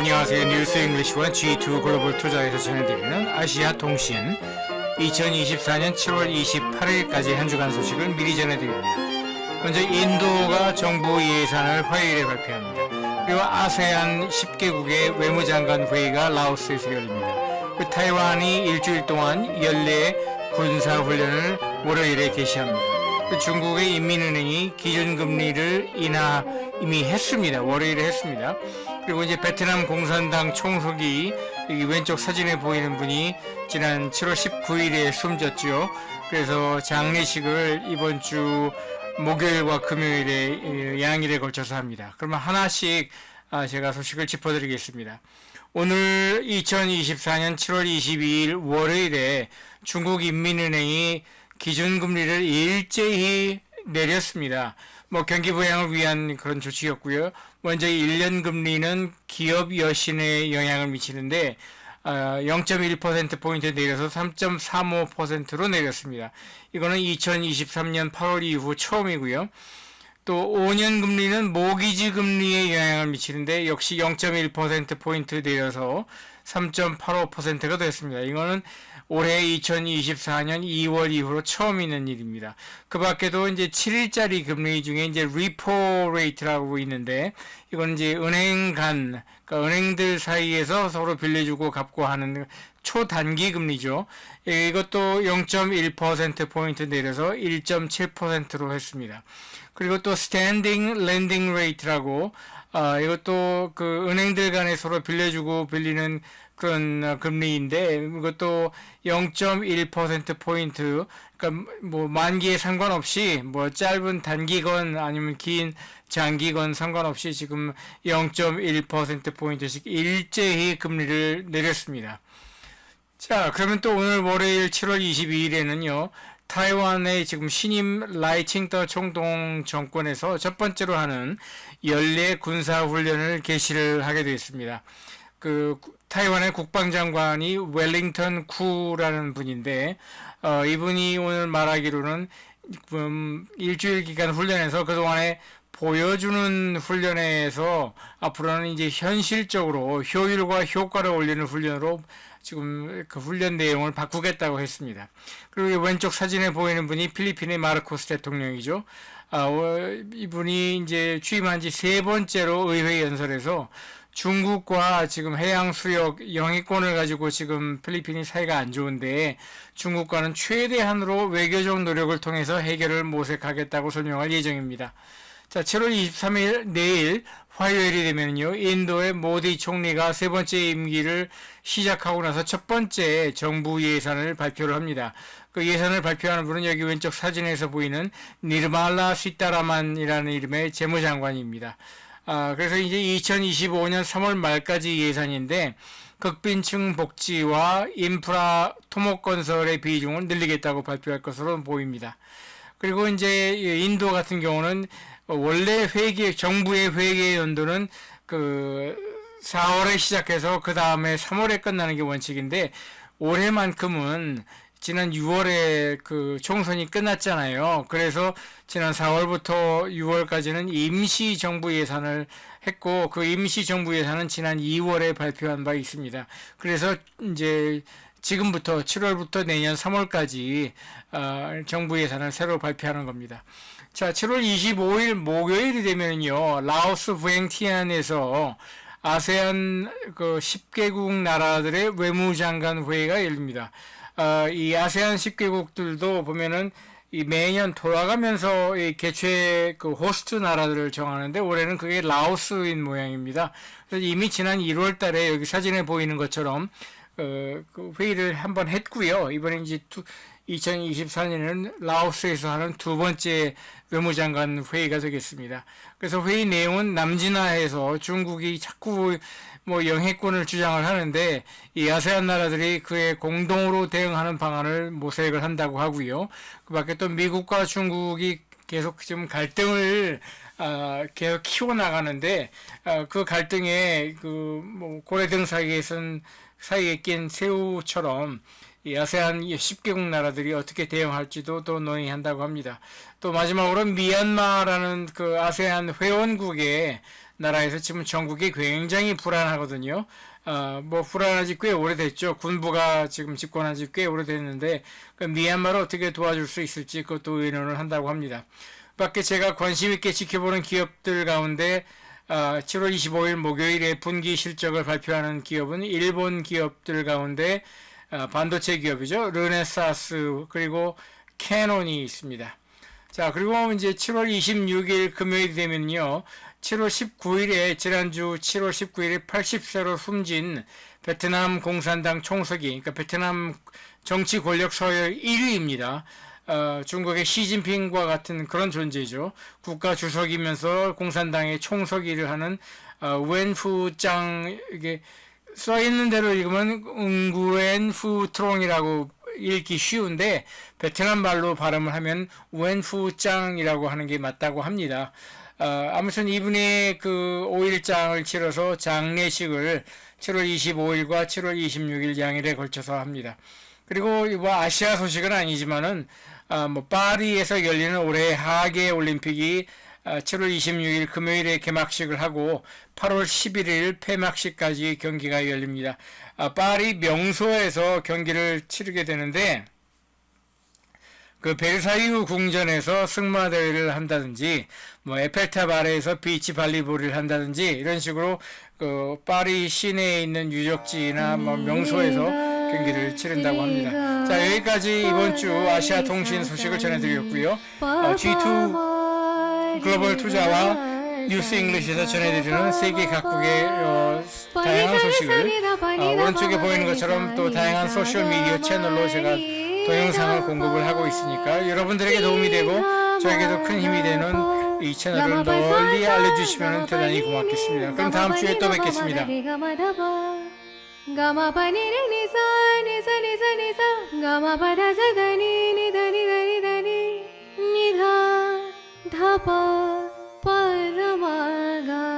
안녕하세요. 뉴스 잉글리시와 G2 글로벌 투자에서 전해드리는 아시아 통신 2024년 7월 28일까지 한 주간 소식을 미리 전해드립니다. 먼저 인도가 정부 예산을 화요일에 발표합니다. 그리고 아세안 10개국의 외무장관 회의가 라오스에서 열립니다. 타이완이 일주일 동안 연례 군사훈련을 월요일에 개시합니다. 중국의 인민은행이 기준금리를 이미 했습니다. 월요일에 했습니다. 그리고 이제 베트남 공산당 총석이 여기 왼쪽 사진에 보이는 분이 지난 7월 19일에 숨졌죠. 그래서 장례식을 이번 주 목요일과 금요일에 양일에 걸쳐서 합니다. 그러면 하나씩 제가 소식을 짚어드리겠습니다. 오늘 2024년 7월 22일 월요일에 중국 인민은행이 기준금리를 일제히 내렸습니다. 경기 부양을 위한 그런 조치였고요. 먼저 1년 금리는 기업 여신에 영향을 미치는데 0.1%포인트 내려서 3.35%로 내렸습니다. 이거는 2023년 8월 이후 처음이고요. 또 5년 금리는 모기지 금리에 영향을 미치는데 역시 0.1%포인트 내려서 3.85%가 됐습니다. 이거는 올해 2024년 2월 이후로 처음 있는 일입니다. 그 밖에도 이제 7일짜리 금리 중에 이제 리포 레이트라고 있는데 이건 이제 은행 간, 그러니까 은행들 사이에서 서로 빌려주고 갚고 하는 초단기 금리죠. 이것도 0.1%포인트 내려서 1.7%로 했습니다. 그리고 또 스탠딩 랜딩 레이트라고 이것도 그 은행들 간에 서로 빌려주고 빌리는 그런 금리인데 이것도 0.1%포인트 그러니까 만기에 상관없이 짧은 단기건 아니면 긴 장기건 상관없이 지금 0.1%포인트씩 일제히 금리를 내렸습니다. 자, 그러면 또 오늘 월요일 7월 22일에는요. 타이완의 지금 신임 라이칭더 총통 정권에서 첫 번째로 하는 연례 군사훈련을 개시를 하게 되었습니다. 타이완의 국방장관이 웰링턴 쿠라는 분인데, 이분이 오늘 말하기로는 일주일 기간 훈련에서 그동안에 보여주는 훈련에서 앞으로는 이제 현실적으로 효율과 효과를 올리는 훈련으로 지금 그 훈련 내용을 바꾸겠다고 했습니다. 그리고 왼쪽 사진에 보이는 분이 필리핀의 마르코스 대통령이죠. 이분이 이제 취임한 지 세 번째로 의회 연설에서 중국과 지금 해양 수역 영해권을 가지고 지금 필리핀이 사이가 안 좋은데 중국과는 최대한으로 외교적 노력을 통해서 해결을 모색하겠다고 설명할 예정입니다. 자, 7월 23일 내일 화요일이 되면요, 인도의 모디 총리가 세 번째 임기를 시작하고 나서 첫 번째 정부 예산을 발표를 합니다. 그 예산을 발표하는 분은 여기 왼쪽 사진에서 보이는 니르말라 시타라만이라는 이름의 재무장관입니다. 그래서 이제 2025년 3월 말까지 예산인데 극빈층 복지와 인프라 토목 건설의 비중을 늘리겠다고 발표할 것으로 보입니다. 그리고 이제 인도 같은 경우는 원래 정부의 회계 연도는 4월에 시작해서 그 다음에 3월에 끝나는 게 원칙인데 올해만큼은 지난 6월에 총선이 끝났잖아요. 그래서 지난 4월부터 6월까지는 임시 정부 예산을 했고 그 임시 정부 예산은 지난 2월에 발표한 바 있습니다. 그래서 이제 지금부터 7월부터 내년 3월까지 정부 예산을 새로 발표하는 겁니다. 자, 7월 25일 목요일이 되면요, 라오스 부행티안에서 아세안 10개국 나라들의 외무장관 회의가 열립니다. 이 아세안 10개국들도 보면은 매년 돌아가면서 이 개최 호스트 나라들을 정하는데 올해는 그게 라오스인 모양입니다. 그래서 이미 지난 1월 달에 여기 사진에 보이는 것처럼 그 회의를 한번 했고요. 이번에 이제 2024년에는 라오스에서 하는 두 번째 외무장관 회의가 되겠습니다. 그래서 회의 내용은 남진아에서 중국이 자꾸 영해권을 주장을 하는데 이 아세안 나라들이 그에 공동으로 대응하는 방안을 모색을 한다고 하고요. 그 밖에 또 미국과 중국이 계속 지금 갈등을 계속 키워나가는데 그 갈등에 고래등 사이에 낀 새우처럼 이 아세안 10개국 나라들이 어떻게 대응할지도 또 논의한다고 합니다. 또 마지막으로 미얀마라는 그 아세안 회원국의 나라에서 지금 전국이 굉장히 불안하거든요. 뭐 불안하지 꽤 오래됐죠. 군부가 지금 집권한 지 꽤 오래됐는데 그 미얀마를 어떻게 도와줄 수 있을지 그것도 의논을 한다고 합니다. 밖에 제가 관심 있게 지켜보는 기업들 가운데 7월 25일 목요일에 분기 실적을 발표하는 기업은 일본 기업들 가운데 반도체 기업이죠. 르네사스 그리고 캐논이 있습니다. 자, 그리고 이제 7월 26일 금요일이 되면요. 7월 19일에 지난주 7월 19일에 80세로 숨진 베트남 공산당 총서기, 그러니까 베트남 정치 권력 서열 1위입니다. 중국의 시진핑과 같은 그런 존재죠. 국가 주석이면서 공산당의 총서기를 하는 웬푸짱, 이게 써 있는 대로 읽으면 응구엔푸트롱이라고 읽기 쉬운데 베트남 말로 발음을 하면 웬푸짱이라고 하는 게 맞다고 합니다. 아무튼 이분이 그 5일장을 치러서 장례식을 7월 25일과 7월 26일 양일에 걸쳐서 합니다. 그리고 뭐 아시아 소식은 아니지만은 뭐 파리에서 열리는 올해 하계 올림픽이 7월 26일 금요일에 개막식을 하고 8월 11일 폐막식까지 경기가 열립니다. 파리 명소에서 경기를 치르게 되는데 그 베르사유 궁전에서 승마 대회를 한다든지 뭐 에펠탑 아래에서 비치 발리볼을 한다든지 이런 식으로 그 파리 시내에 있는 유적지나 뭐 명소에서 경기를 치른다고 합니다. 자, 여기까지 이번 주 아시아 통신 소식을 전해드렸고요. G2 글로벌 투자와 뉴스 잉글리시에서 전해드리는 세계 각국의 다양한 소식을 오른쪽에 보이는 것처럼 또 다양한 소셜 미디어 채널로 제가 동영상을 공급을 하고 있으니까 여러분들에게 도움이 되고 저에게도 큰 힘이 되는 이 채널을 널리 알려주시면 대단히 고맙겠습니다. 그럼 다음 주에 또 뵙겠습니다. धा पा प र मा गा